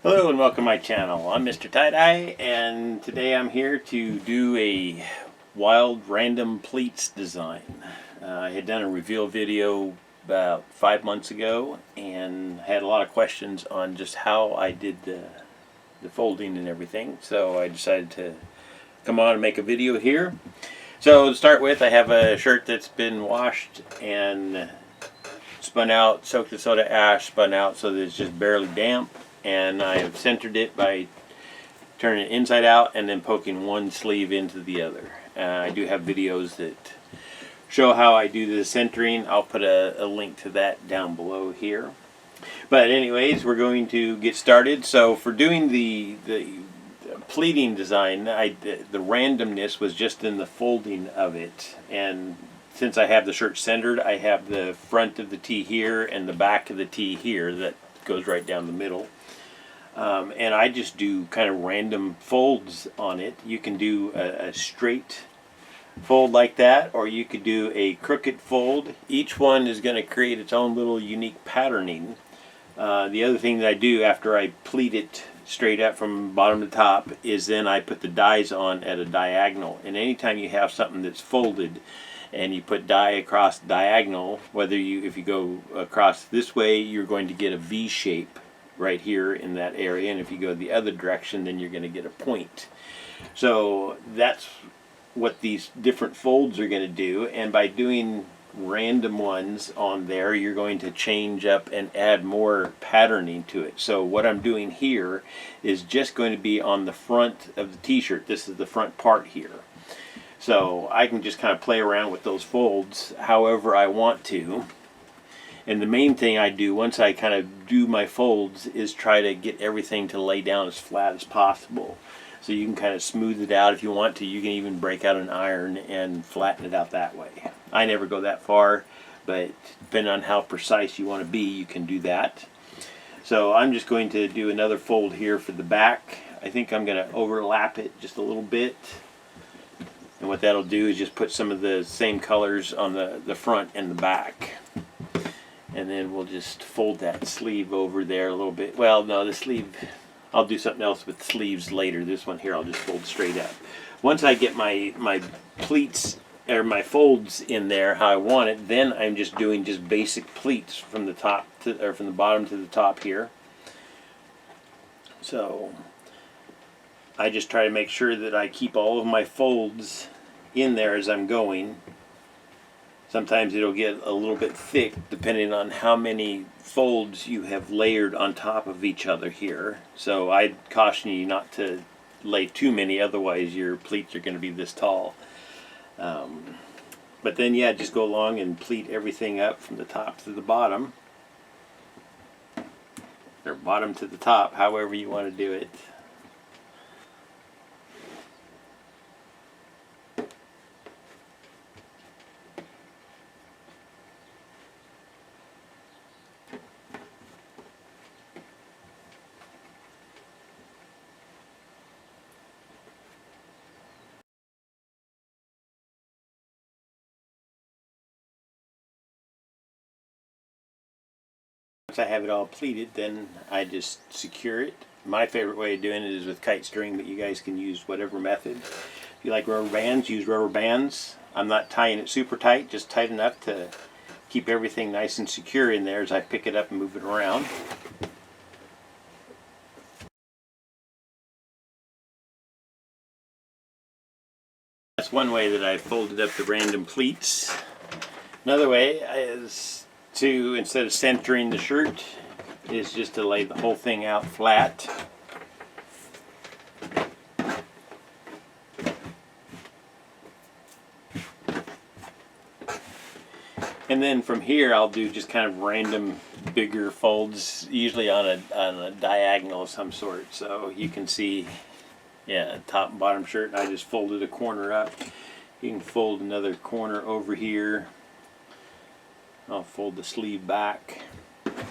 Hello and welcome to my channel. I'm MrTieDye, and today I'm here to do a wild random pleats design. I had done a reveal video about 5 months ago and had a lot of questions on just how I did the folding and everything, so I decided to come on and make a video here. So to start with, I have a shirt that's been washed and spun out, soaked in soda ash, spun out so that it's just barely damp. And I have centered it by turning it inside out and then poking one sleeve into the other. I do have videos that show how I do the centering. I'll put a link to that down below here. But anyways, we're going to get started. So for doing the pleating design, the randomness was just in the folding of it. And since I have the shirt centered, I have the front of the tee here and the back of the tee here that goes right down the middle. And I just do kind of random folds on it. You can do a straight fold like that, or you could do a crooked fold. Each one is going to create its own little unique patterning. The other thing that I do after I pleat it straight up from bottom to top is then I put the dies on at a diagonal. And anytime you have something that's folded and you put die across diagonal, if you go across this way, you're going to get a V shape right here in that area, and if you go the other direction, then you're going to get a point. So that's what these different folds are going to do, and by doing random ones on there, you're going to change up and add more patterning to it. So what I'm doing here is just going to be on the front of the t-shirt. This is the front part here. So I can just kind of play around with those folds however I want to. And the main thing I do once I kind of do my folds is try to get everything to lay down as flat as possible. So you can kind of smooth it out if you want to. You can even break out an iron and flatten it out that way. I never go that far, but depending on how precise you want to be, you can do that. So I'm just going to do another fold here for the back. I think I'm going to overlap it just a little bit. And what that'll do is just put some of the same colors on the front and the back. And then we'll just fold that sleeve over there a little bit. Well, no, the sleeve, I'll do something else with sleeves later. This one here I'll just fold straight up. Once I get my pleats, or my folds in there how I want it, then I'm just doing just basic pleats from the top to, or from the bottom to the top here. So I just try to make sure that I keep all of my folds in there as I'm going. Sometimes it'll get a little bit thick depending on how many folds you have layered on top of each other here. So I'd caution you not to lay too many, otherwise your pleats are going to be this tall. But then yeah, just go along and pleat everything up from the top to the bottom. Or bottom to the top, however you want to do it. Once I have it all pleated, then I just secure it. My favorite way of doing it is with kite string, but you guys can use whatever method. If you like rubber bands, use rubber bands. I'm not tying it super tight, just tight enough to keep everything nice and secure in there as I pick it up and move it around. That's one way that I folded up the random pleats. Another way is to, instead of centering the shirt, is just to lay the whole thing out flat. And then from here I'll do just kind of random bigger folds, usually on a diagonal of some sort. So you can see, yeah, top and bottom shirt, and I just folded a corner up. You can fold another corner over here. I'll fold the sleeve back.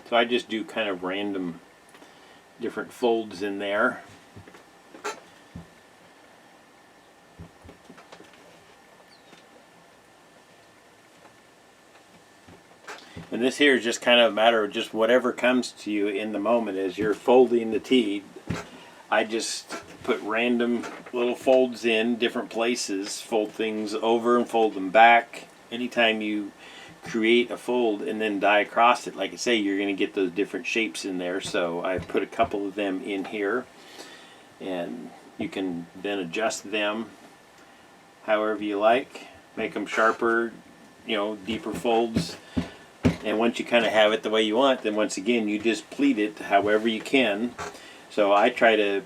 So I just do kind of random different folds in there. And this here is just kind of a matter of just whatever comes to you in the moment as you're folding the tee. I just put random little folds in different places, fold things over and fold them back. Anytime you create a fold and then dye across it, like I say, you're going to get those different shapes in there. So I put a couple of them in here, and you can then adjust them however you like, make them sharper, you know, deeper folds. And once you kind of have it the way you want, then once again you just pleat it however you can. So I try to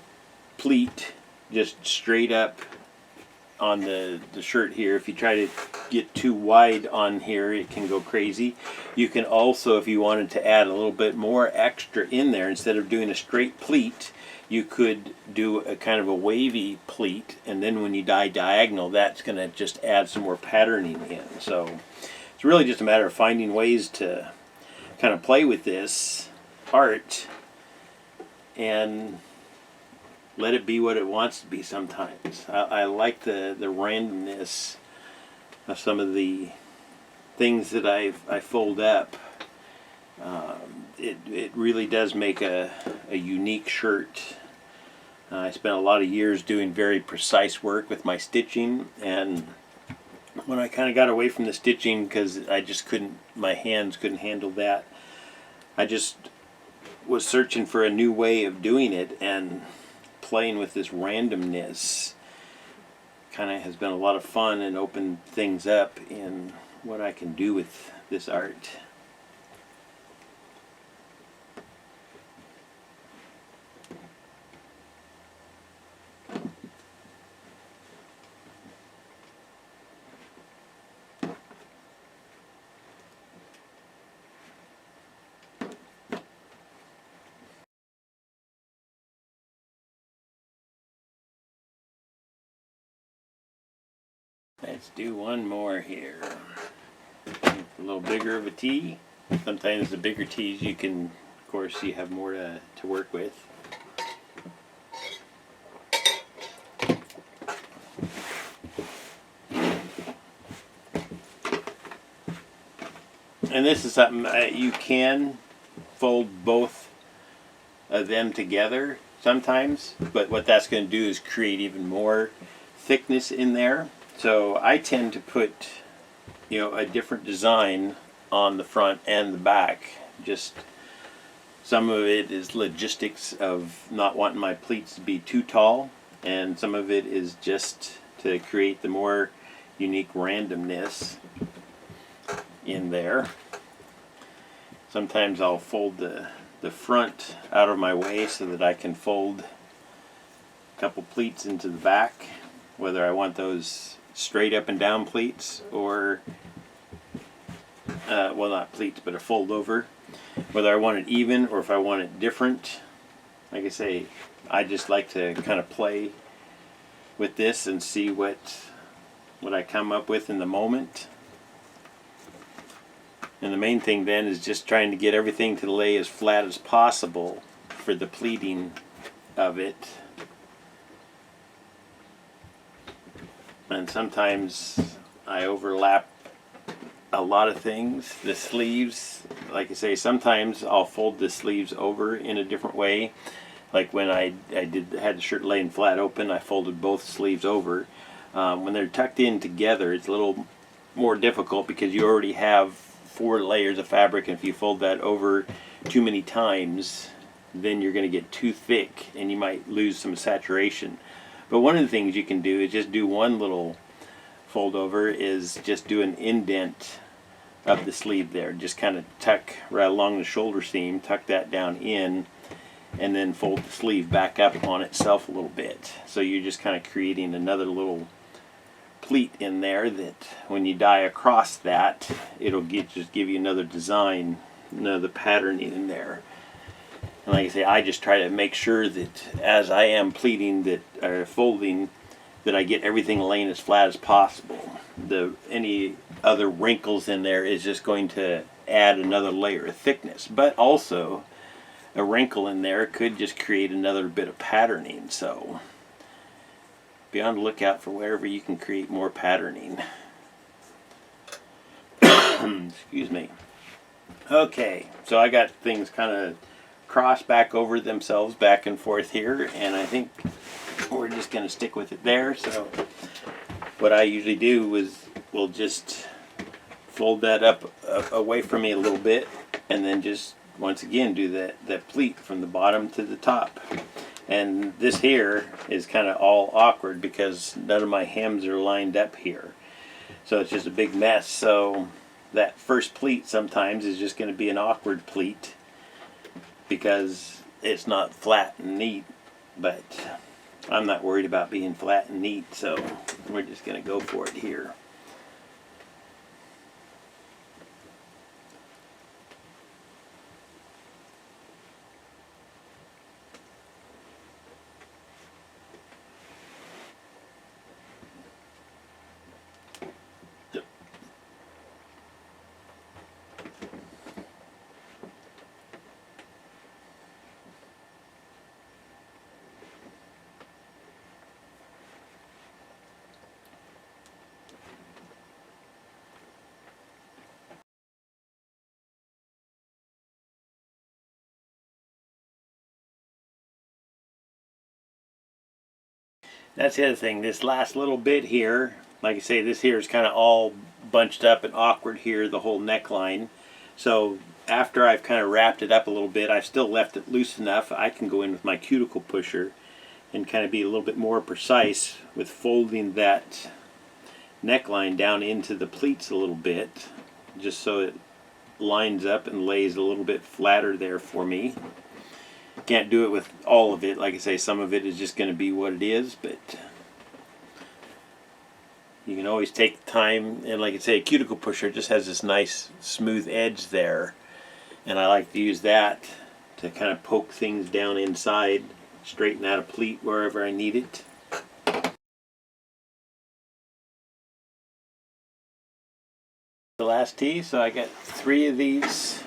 pleat just straight up on the shirt here. If you try to get too wide on here, it can go crazy. You can also, if you wanted to add a little bit more extra in there, instead of doing a straight pleat, you could do a kind of a wavy pleat, and then when you dye diagonal, that's going to just add some more patterning in. So it's really just a matter of finding ways to kind of play with this art and let it be what it wants to be sometimes. I like the randomness of some of the things that I fold up. It really does make a unique shirt. I spent a lot of years doing very precise work with my stitching, and when I kind of got away from the stitching because I just couldn't, my hands couldn't handle that, I just was searching for a new way of doing it, and playing with this randomness kind of has been a lot of fun and opened things up in what I can do with this art. Let's do one more here. A little bigger of a tee. Sometimes the bigger tees you can, of course, you have more to work with. And this is something you can fold both of them together sometimes, but what that's going to do is create even more thickness in there. So I tend to put, you know, a different design on the front and the back. Just some of it is logistics of not wanting my pleats to be too tall, and some of it is just to create the more unique randomness in there. Sometimes I'll fold the front out of my way so that I can fold a couple pleats into the back, whether I want those straight up and down pleats or well, not pleats, but a fold over, whether I want it even or if I want it different. Like I say, I just like to kind of play with this and see what I come up with in the moment. And the main thing then is just trying to get everything to lay as flat as possible for the pleating of it. And sometimes I overlap a lot of things. The sleeves, like I say, sometimes I'll fold the sleeves over in a different way. Like when I had the shirt laying flat open, I folded both sleeves over. When they're tucked in together, it's a little more difficult because you already have 4 layers of fabric, and if you fold that over too many times, then you're going to get too thick and you might lose some saturation. But one of the things you can do is just do one little fold over, is just do an indent of the sleeve there. Just kind of tuck right along the shoulder seam, tuck that down in, and then fold the sleeve back up on itself a little bit. So you're just kind of creating another little pleat in there that when you dye across that, it'll just give you another design, another pattern in there. And like I say, I just try to make sure that as I am pleating that, or folding, that I get everything laying as flat as possible. Any other wrinkles in there is just going to add another layer of thickness. But also, a wrinkle in there could just create another bit of patterning. So be on the lookout for wherever you can create more patterning. Excuse me. Okay, so I got things kind of crossed back over themselves back and forth here, and I think we're just going to stick with it there. So what I usually do is we'll just fold that up away from me a little bit, and then just once again do that pleat from the bottom to the top. And this here is kind of all awkward because none of my hems are lined up here, so it's just a big mess. So that first pleat sometimes is just going to be an awkward pleat because it's not flat and neat, but I'm not worried about being flat and neat, so we're just going to go for it here. That's the other thing, this last little bit here, like I say, this here is kind of all bunched up and awkward here, the whole neckline. So after I've kind of wrapped it up a little bit, I've still left it loose enough. I can go in with my cuticle pusher and kind of be a little bit more precise with folding that neckline down into the pleats a little bit, just so it lines up and lays a little bit flatter there for me. Can't do it with all of it. Like I say, some of it is just going to be what it is, but you can always take the time. And like I say, a cuticle pusher just has this nice smooth edge there, and I like to use that to kind of poke things down inside, straighten out a pleat wherever I need it. The last tee, so I got 3 of these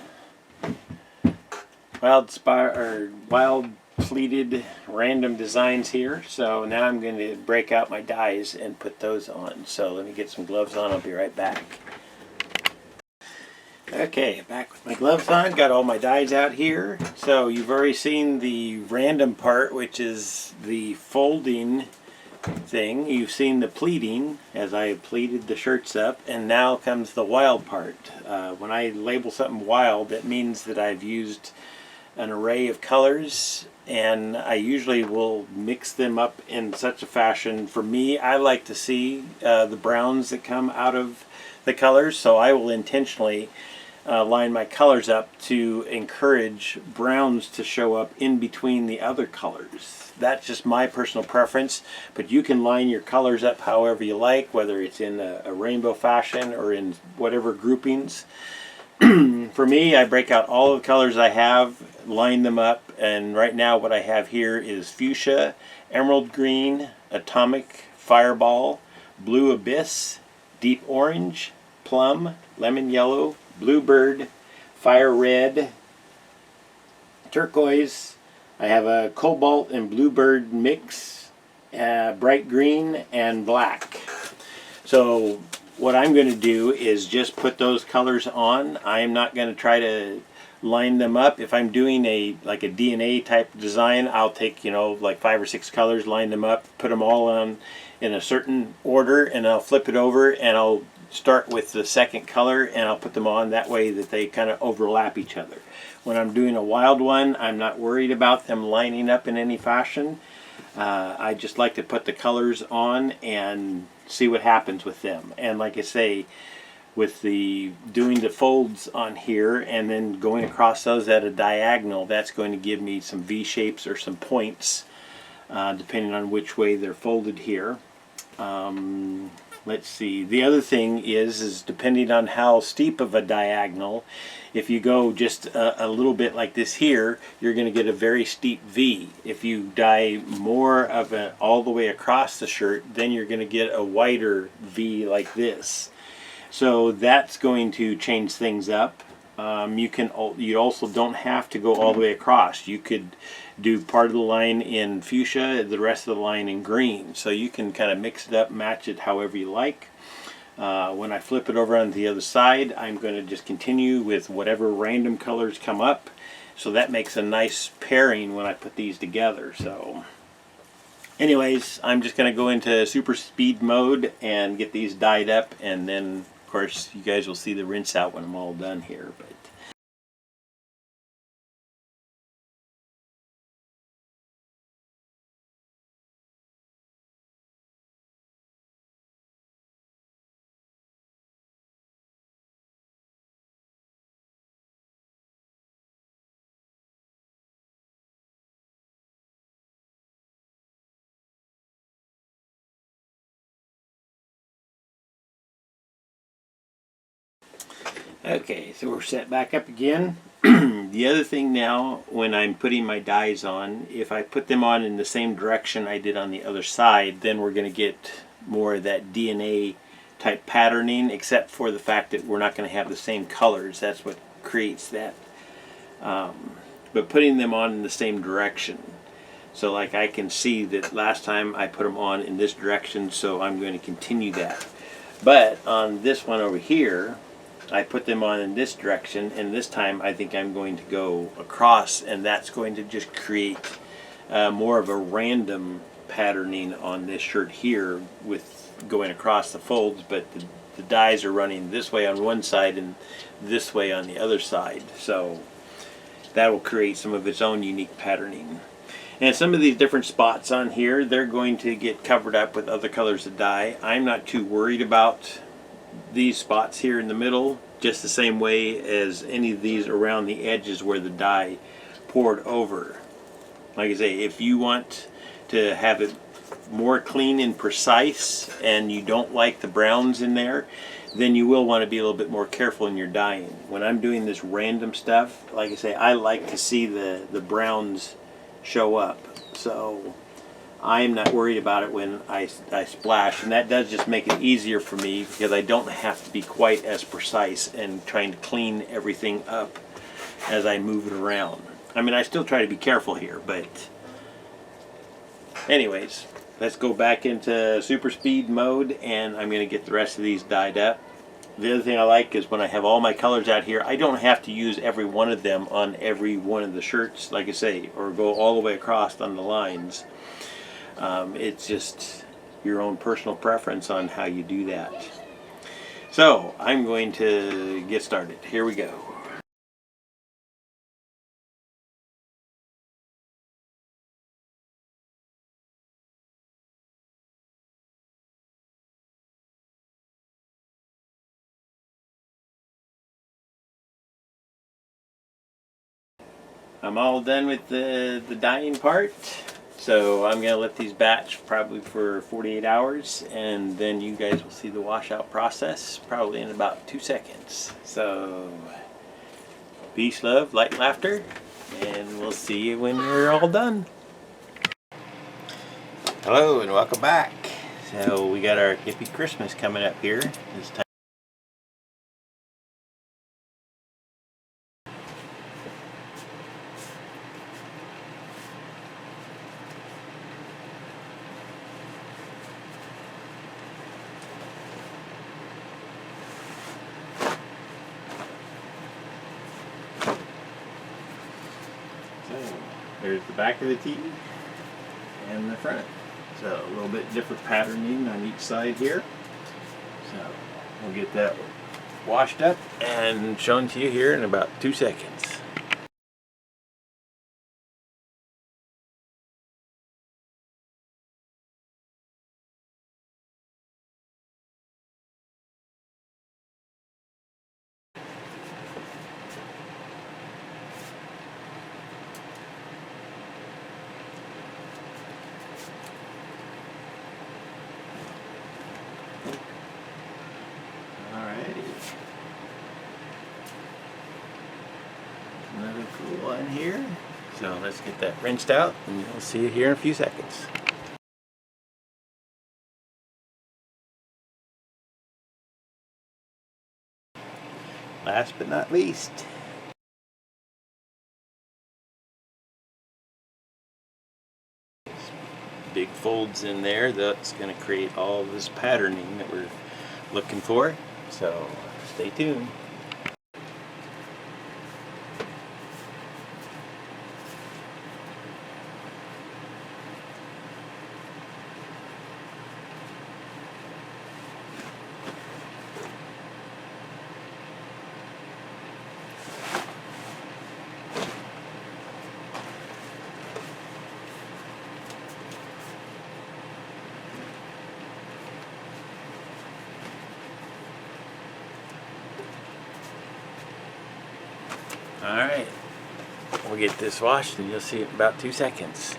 wild pleated random designs here. So now I'm going to break out my dies and put those on. So let me get some gloves on. I'll be right back. Okay, back with my gloves on. Got all my dies out here. So you've already seen the random part, which is the folding thing. You've seen the pleating as I pleated the shirts up, and now comes the wild part. When I label something wild, that means that I've used an array of colors, and I usually will mix them up in such a fashion. For me, I like to see the browns that come out of the colors, so I will intentionally line my colors up to encourage browns to show up in between the other colors. That's just my personal preference, but you can line your colors up however you like, whether it's in a rainbow fashion or in whatever groupings. For me, I break out all of the colors I have, line them up, and right now what I have here is fuchsia, emerald green, atomic fireball, blue abyss, deep orange, plum, lemon yellow, bluebird, fire red, turquoise. I have a cobalt and bluebird mix, bright green, and black. So what I'm going to do is just put those colors on. I'm not going to try to line them up. If I'm doing like a DNA type design, I'll take, like 5 or 6 colors, line them up, put them all on in a certain order, and I'll flip it over and I'll start with the second color and I'll put them on that way that they kind of overlap each other. When I'm doing a wild one, I'm not worried about them lining up in any fashion. I just like to put the colors on and see what happens with them. And like I say, with doing the folds on here and then going across those at a diagonal, that's going to give me some V shapes or some points, depending on which way they're folded here. Let's see. The other thing is depending on how steep of a diagonal, if you go just a little bit like this here, you're going to get a very steep V. If you die more of it all the way across the shirt, then you're going to get a wider V like this. So that's going to change things up. You also don't have to go all the way across. You could do part of the line in fuchsia, the rest of the line in green. So you can kind of mix it up, match it however you like. When I flip it over on the other side, I'm going to just continue with whatever random colors come up. So that makes a nice pairing when I put these together. So anyways, I'm just going to go into super speed mode and get these dyed up, and then of course you guys will see the rinse out when I'm all done here. But okay, so we're set back up again. The other thing now, when I'm putting my dyes on, if I put them on in the same direction I did on the other side, then we're going to get more of that DNA type patterning, except for the fact that we're not going to have the same colors. That's what creates that. But putting them on in the same direction. So like I can see that last time I put them on in this direction, so I'm going to continue that. But on this one over here, I put them on in this direction, and this time I think I'm going to go across, and that's going to just create more of a random patterning on this shirt here with going across the folds, but the dyes are running this way on one side and this way on the other side. So that will create some of its own unique patterning. And some of these different spots on here, they're going to get covered up with other colors of dye. I'm not too worried about these spots here in the middle, just the same way as any of these around the edges where the dye poured over. Like I say, if you want to have it more clean and precise and you don't like the browns in there, then you will want to be a little bit more careful in your dyeing. When I'm doing this random stuff, like I say, I like to see the browns show up. So I'm not worried about it when I splash, and that does just make it easier for me because I don't have to be quite as precise and trying to clean everything up as I move it around. I mean, I still try to be careful here, but anyways, let's go back into super speed mode, and I'm going to get the rest of these dyed up. The other thing I like is when I have all my colors out here, I don't have to use every one of them on every one of the shirts, like I say, or go all the way across on the lines. It's just your own personal preference on how you do that. So I'm going to get started. Here we go. I'm all done with the dyeing part. So I'm going to let these batch probably for 48 hours, and then you guys will see the washout process probably in about 2 seconds. So peace, love, light, and laughter, and we'll see you when you're all done. Hello and welcome back. So we got our hippie Christmas coming up here this time. There's the back of the tee and the front. So a little bit different patterning on each side here. So we'll get that washed up and shown to you here in about 2 seconds. Another cool one here. So let's get that rinsed out, and we'll see you here in a few seconds. Last but not least, big folds in there. That's going to create all this patterning that we're looking for. So stay tuned. Alright, we'll get this washed and you'll see it in about 2 seconds.